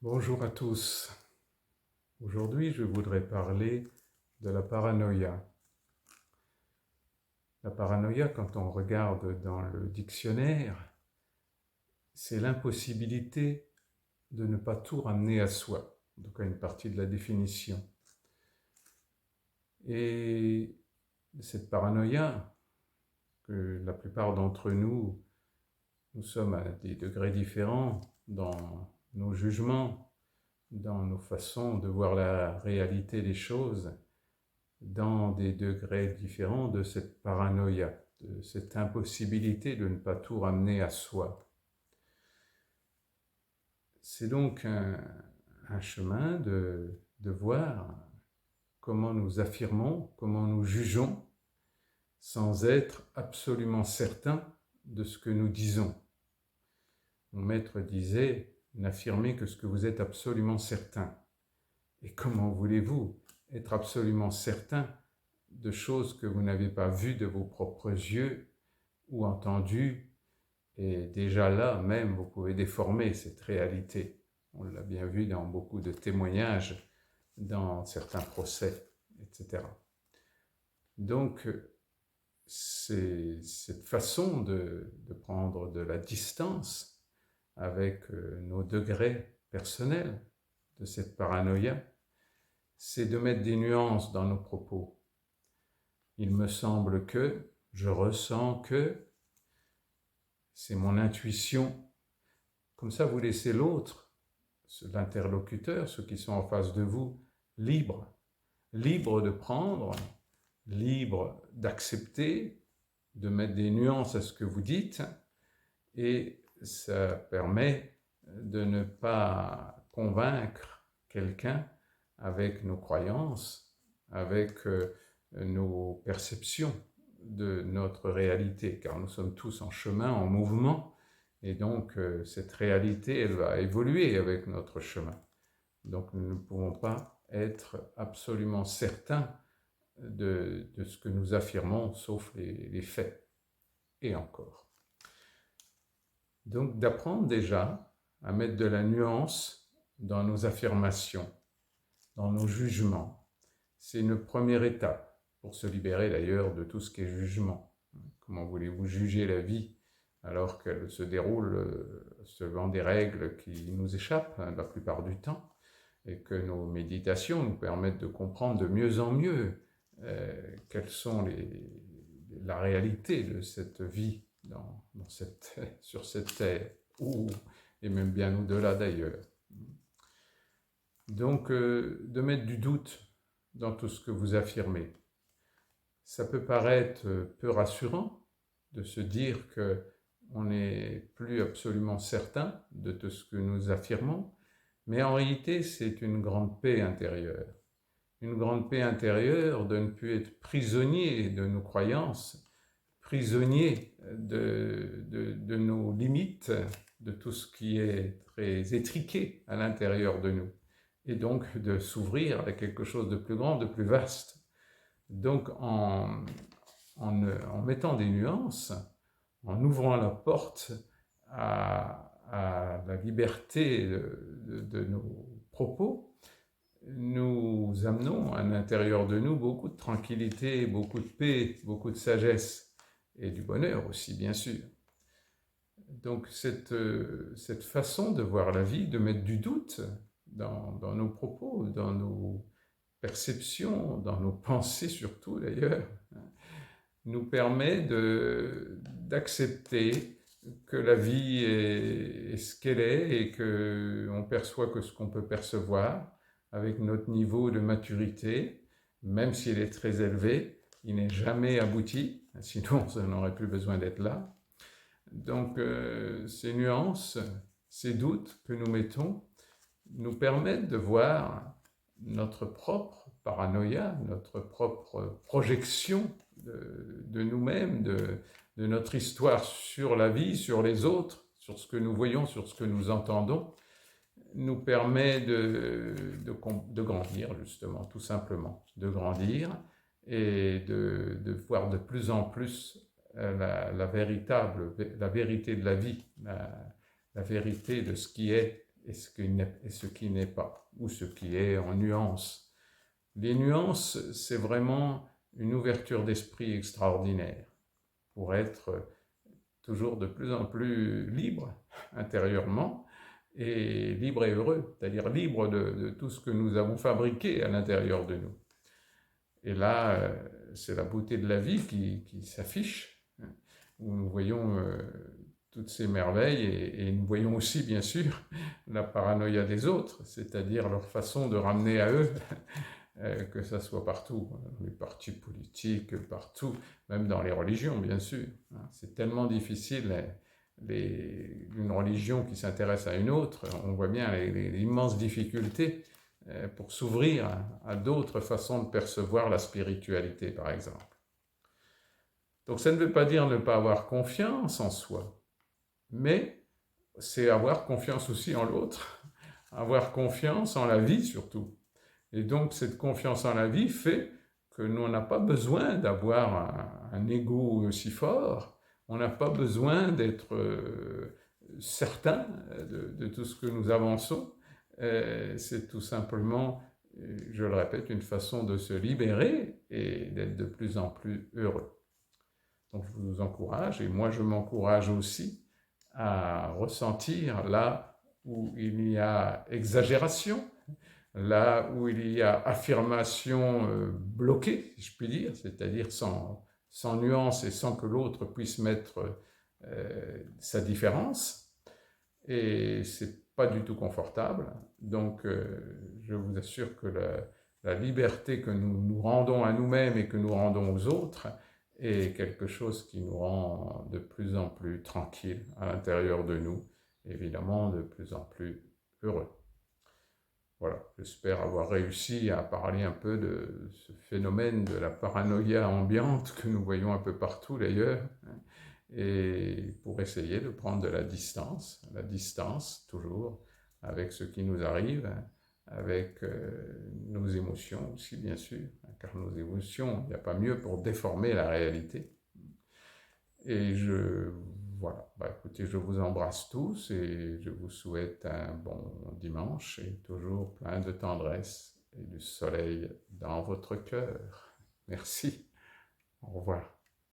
Bonjour à tous. Aujourd'hui, je voudrais parler de la paranoïa. La paranoïa, quand on regarde dans le dictionnaire, c'est l'impossibilité de ne pas tout ramener à soi. Donc, à une partie de la définition. Et cette paranoïa, que la plupart d'entre nous, nous sommes à des degrés différents dans nos jugements, dans nos façons de voir la réalité des choses, dans des degrés différents de cette paranoïa, de cette impossibilité de ne pas tout ramener à soi. C'est donc un chemin de voir comment nous affirmons, comment nous jugeons, sans être absolument certains de ce que nous disons. Mon maître disait, n'affirmez que ce que vous êtes absolument certain. Et comment voulez-vous être absolument certain de choses que vous n'avez pas vues de vos propres yeux ou entendues, et déjà là même vous pouvez déformer cette réalité. On l'a bien vu dans beaucoup de témoignages, dans certains procès, etc. Donc c'est cette façon de prendre de la distance avec nos degrés personnels de cette paranoïa, c'est de mettre des nuances dans nos propos. Il me semble que, je ressens que, c'est mon intuition. Comme ça, vous laissez l'autre, l'interlocuteur, ceux qui sont en face de vous, libre de prendre, libre d'accepter, de mettre des nuances à ce que vous dites, et ça permet de ne pas convaincre quelqu'un avec nos croyances, avec nos perceptions de notre réalité, car nous sommes tous en chemin, en mouvement, et donc cette réalité, elle va évoluer avec notre chemin. Donc nous ne pouvons pas être absolument certains de ce que nous affirmons, sauf les faits, et encore. Donc d'apprendre déjà à mettre de la nuance dans nos affirmations, dans nos jugements, c'est une première étape pour se libérer d'ailleurs de tout ce qui est jugement. Comment voulez-vous juger la vie alors qu'elle se déroule selon des règles qui nous échappent la plupart du temps, et que nos méditations nous permettent de comprendre de mieux en mieux quelles sont la réalité de cette vie sur cette terre, et même bien au-delà d'ailleurs. Donc, de mettre du doute dans tout ce que vous affirmez. Ça peut paraître peu rassurant de se dire qu'on n'est plus absolument certain de tout ce que nous affirmons, mais en réalité, c'est une grande paix intérieure. Une grande paix intérieure de ne plus être prisonnier de nos croyances, prisonnier de nos limites, de tout ce qui est très étriqué à l'intérieur de nous, et donc de s'ouvrir à quelque chose de plus grand, de plus vaste. Donc en mettant des nuances, en ouvrant la porte à la liberté de nos propos, nous amenons à l'intérieur de nous beaucoup de tranquillité, beaucoup de paix, beaucoup de sagesse, et du bonheur aussi, bien sûr. Donc cette façon de voir la vie, de mettre du doute dans nos propos, dans nos perceptions, dans nos pensées surtout d'ailleurs, nous permet d'accepter que la vie est ce qu'elle est, et qu'on perçoit que ce qu'on peut percevoir avec notre niveau de maturité, même s'il est très élevé, il n'est jamais abouti, sinon on n'aurait plus besoin d'être là. Donc ces nuances, ces doutes que nous mettons, nous permettent de voir notre propre paranoïa, notre propre projection de nous-mêmes, de notre histoire sur la vie, sur les autres, sur ce que nous voyons, sur ce que nous entendons, nous permet de grandir, justement, tout simplement, de grandir et de voir de plus en plus la vérité de la vie, la vérité de ce qui est et ce qui n'est pas, ou ce qui est en nuance. Les nuances, c'est vraiment une ouverture d'esprit extraordinaire pour être toujours de plus en plus libre intérieurement et libre et heureux, c'est-à-dire libre de tout ce que nous avons fabriqué à l'intérieur de nous. Et là, c'est la beauté de la vie qui s'affiche, hein, où nous voyons toutes ces merveilles et nous voyons aussi, bien sûr, la paranoïa des autres, c'est-à-dire leur façon de ramener à eux, que ça soit partout, dans les partis politiques, partout, même dans les religions, bien sûr. C'est tellement difficile, une religion qui s'intéresse à une autre, on voit bien les immenses difficultés pour s'ouvrir à d'autres façons de percevoir la spiritualité, par exemple. Donc ça ne veut pas dire ne pas avoir confiance en soi, mais c'est avoir confiance aussi en l'autre, avoir confiance en la vie surtout. Et donc cette confiance en la vie fait que nous n'avons pas besoin d'avoir un ego si fort, on n'a pas besoin d'être certain de tout ce que nous avançons. C'est tout simplement, je le répète, une façon de se libérer et d'être de plus en plus heureux. Donc je vous encourage, et moi je m'encourage aussi, à ressentir là où il y a exagération, là où il y a affirmation bloquée, si je puis dire, c'est-à-dire sans nuance et sans que l'autre puisse mettre sa différence. Et c'est pas du tout confortable. Donc je vous assure que la liberté que nous nous rendons à nous-mêmes et que nous rendons aux autres est quelque chose qui nous rend de plus en plus tranquilles à l'intérieur de nous, évidemment de plus en plus heureux. Voilà, j'espère avoir réussi à parler un peu de ce phénomène de la paranoïa ambiante que nous voyons un peu partout d'ailleurs, et pour essayer de prendre de la distance toujours avec ce qui nous arrive, avec nos émotions aussi bien sûr, car nos émotions, il n'y a pas mieux pour déformer la réalité. Et voilà, écoutez, je vous embrasse tous et je vous souhaite un bon dimanche et toujours plein de tendresse et du soleil dans votre cœur. Merci, au revoir.